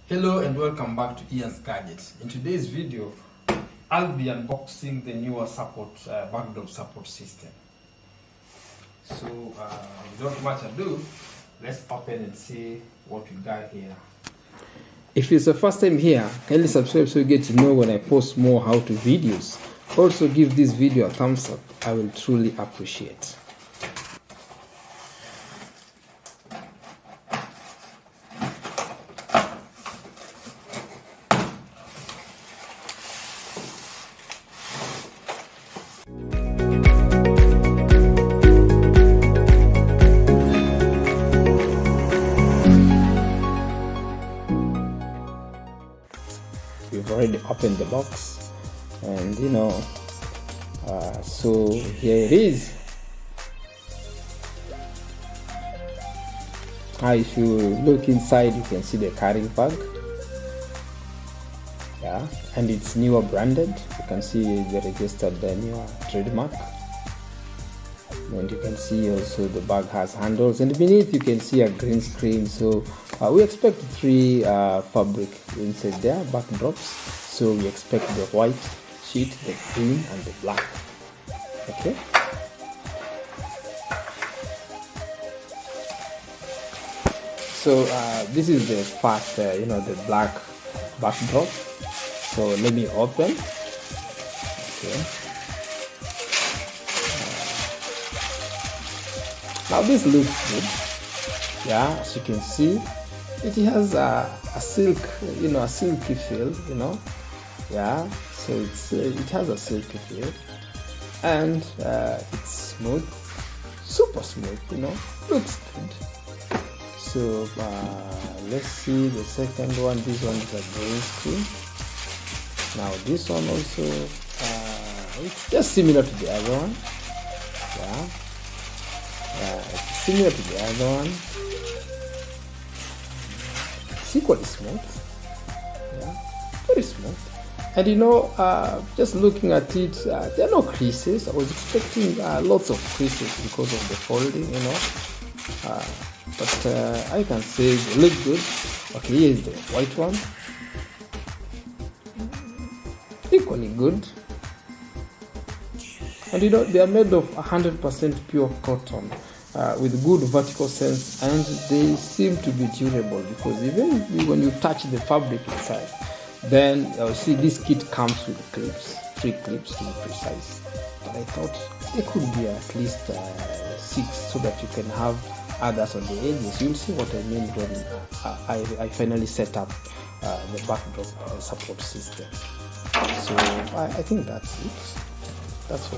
Hello and welcome back to Ian's Gadgets. In today's video, I'll be unboxing the Neewer backdrop support system. So without much ado, let's open and see what we got here. If it's the first time here, kindly subscribe so you get to know when I post more how-to videos. Also give this video a thumbs up. I will truly appreciate. We've already opened the box, and so here it is. If you look inside, you can see the carrying bag, and it's Neewer branded. You can see the registered Neewer trademark, and you can see also the bag has handles, and beneath you can see a green screen. So we expect 3 fabric inside there, backdrops. So we expect the white sheet, the green, and the black. Okay. So this is the first, the black backdrop. So let me open. Okay. Now this looks good. Yeah, as you can see, it has a silk, a silky feel, Yeah, so it has a silky feel, and it's smooth, super smooth, looks good. So let's see the second one. This one is a green screen. Now this one also, it's just similar to the other one. It's similar to the other one. It's equally smooth. Very smooth. And just looking at it, there are no creases. I was expecting lots of creases because of the folding, but I can say they look good. Okay, here's the white one. Equally good. And they are made of 100% pure cotton with good vertical sense, and they seem to be durable because even when you touch the fabric inside, then you'll see this kit comes with clips, 3 clips to be precise. But I thought there could be at least 6 so that you can have others on the edges. You'll see what I mean when I finally set up the backdrop support system. So I think that's it. That's what